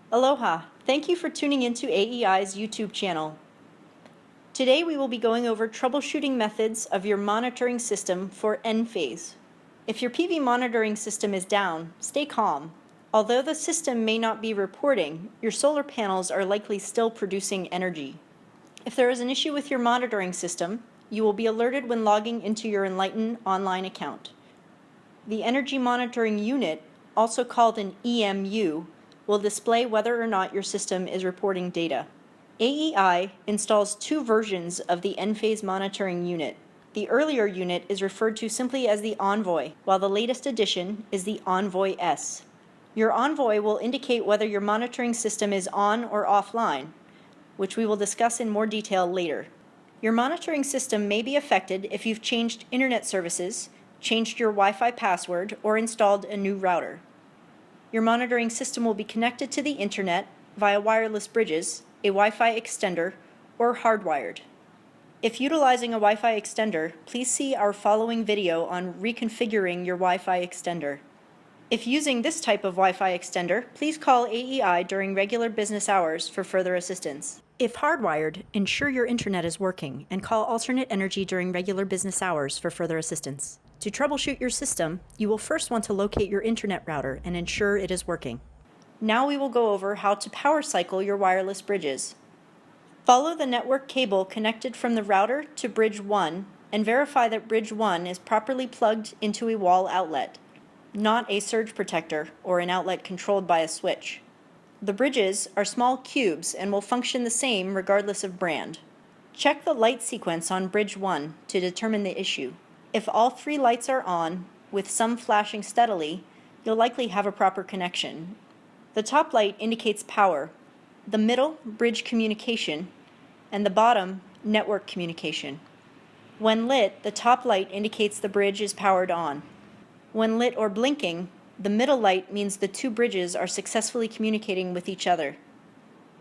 Aloha! Thank you for tuning into AEI's YouTube channel. Today we will be going over troubleshooting methods of your monitoring system for Enphase. If your PV monitoring system is down, stay calm. Although the system may not be reporting, your solar panels are likely still producing energy. If there is an issue with your monitoring system, you will be alerted when logging into your Enlighten online account. The Energy Monitoring Unit, also called an EMU, will display whether or not your system is reporting data. AEI installs two versions of the Enphase monitoring unit. The earlier unit is referred to simply as the Envoy, while the latest edition is the Envoy S. Your Envoy will indicate whether your monitoring system is on or offline, which we will discuss in more detail later. Your monitoring system may be affected if you've changed internet services, changed your Wi-Fi password, or installed a new router. Your monitoring system will be connected to the internet via wireless bridges, a Wi-Fi extender, or hardwired. If utilizing a Wi-Fi extender, please see our following video on reconfiguring your Wi-Fi extender. If using this type of Wi-Fi extender, please call AEI during regular business hours for further assistance. If hardwired, ensure your internet is working and call alternate energy during regular business hours for further assistance. To troubleshoot your system, you will first want to locate your internet router and ensure it is working. Now we will go over how to power cycle your wireless bridges. Follow the network cable connected from the router to bridge 1 and verify that bridge 1 is properly plugged into a wall outlet, not a surge protector or an outlet controlled by a switch. The bridges are small cubes and will function the same regardless of brand. Check the light sequence on bridge 1 to determine the issue. If all three lights are on, with some flashing steadily, you'll likely have a proper connection. The top light indicates power, the middle, bridge communication, and the bottom, network communication. When lit, the top light indicates the bridge is powered on. When lit or blinking, the middle light means the two bridges are successfully communicating with each other.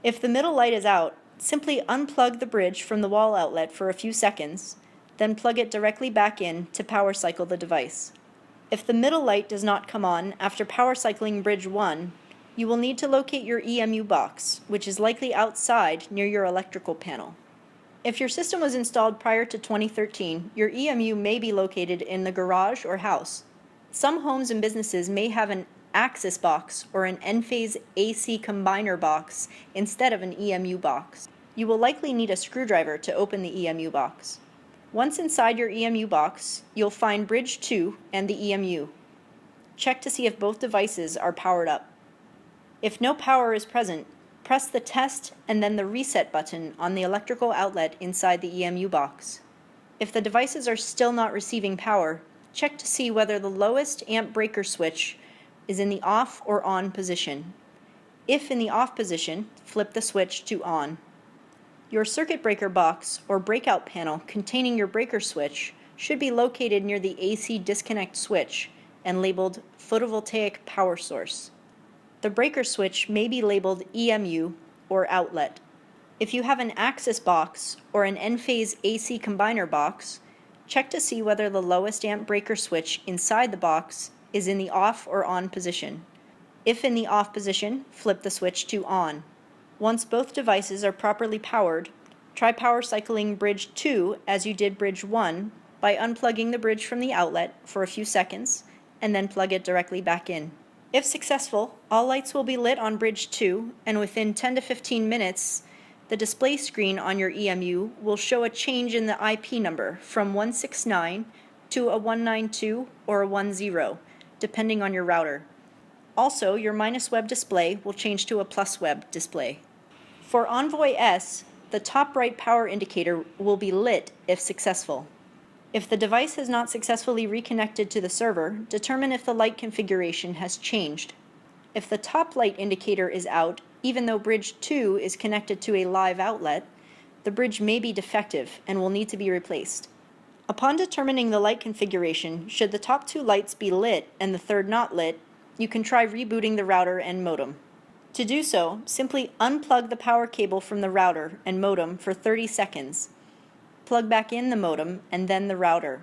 If the middle light is out, simply unplug the bridge from the wall outlet for a few seconds, then plug it directly back in to power cycle the device. If the middle light does not come on after power cycling bridge 1, you will need to locate your EMU box, which is likely outside near your electrical panel. If your system was installed prior to 2013, your EMU may be located in the garage or house. Some homes and businesses may have an Axis box or an Enphase AC combiner box instead of an EMU box. You will likely need a screwdriver to open the EMU box. Once inside your EMU box, you'll find bridge 2 and the EMU. Check to see if both devices are powered up. If no power is present, press the test and then the reset button on the electrical outlet inside the EMU box. If the devices are still not receiving power, check to see whether the lowest amp breaker switch is in the off or on position. If in the off position, flip the switch to on. Your circuit breaker box or breakout panel containing your breaker switch should be located near the AC disconnect switch and labeled photovoltaic power source. The breaker switch may be labeled EMU or outlet. If you have an Axis box or an Enphase AC combiner box, check to see whether the lowest amp breaker switch inside the box is in the off or on position. If in the off position, flip the switch to on. Once both devices are properly powered, try power cycling bridge 2 as you did bridge 1 by unplugging the bridge from the outlet for a few seconds and then plug it directly back in. If successful, all lights will be lit on bridge 2 and within 10 to 15 minutes, the display screen on your EMU will show a change in the IP number from 169 to a 192 or a 10, depending on your router. Also, your minus web display will change to a plus web display. For Envoy S, the top right power indicator will be lit if successful. If the device has not successfully reconnected to the server, determine if the light configuration has changed. If the top light indicator is out, even though bridge 2 is connected to a live outlet, the bridge may be defective and will need to be replaced. Upon determining the light configuration, should the top two lights be lit and the third not lit, you can try rebooting the router and modem. To do so, simply unplug the power cable from the router and modem for 30 seconds. Plug back in the modem and then the router.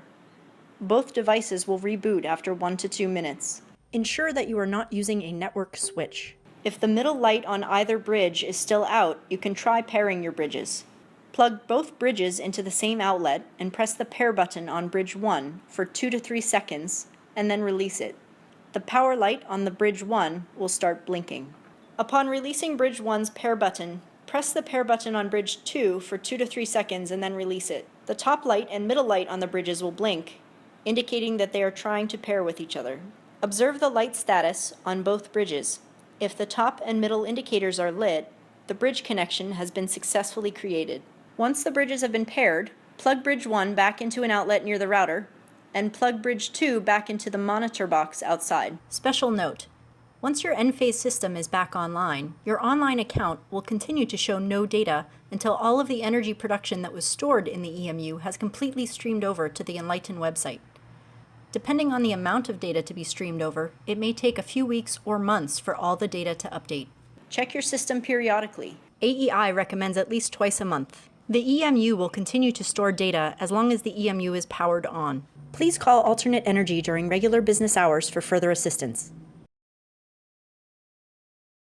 Both devices will reboot after 1 to 2 minutes. Ensure that you are not using a network switch. If the middle light on either bridge is still out, you can try pairing your bridges. Plug both bridges into the same outlet and press the pair button on bridge 1 for 2 to 3 seconds and then release it. The power light on the bridge 1 will start blinking. Upon releasing bridge 1's pair button, press the pair button on bridge 2 for 2 to 3 seconds and then release it. The top light and middle light on the bridges will blink, indicating that they are trying to pair with each other. Observe the light status on both bridges. If the top and middle indicators are lit, the bridge connection has been successfully created. Once the bridges have been paired, plug bridge 1 back into an outlet near the router, and plug bridge 2 back into the monitor box outside. Special note: once your Enphase system is back online, your online account will continue to show no data until all of the energy production that was stored in the EMU has completely streamed over to the Enlighten website. Depending on the amount of data to be streamed over, it may take a few weeks or months for all the data to update. Check your system periodically. AEI recommends at least twice a month. The EMU will continue to store data as long as the EMU is powered on. Please call Alternate Energy during regular business hours for further assistance.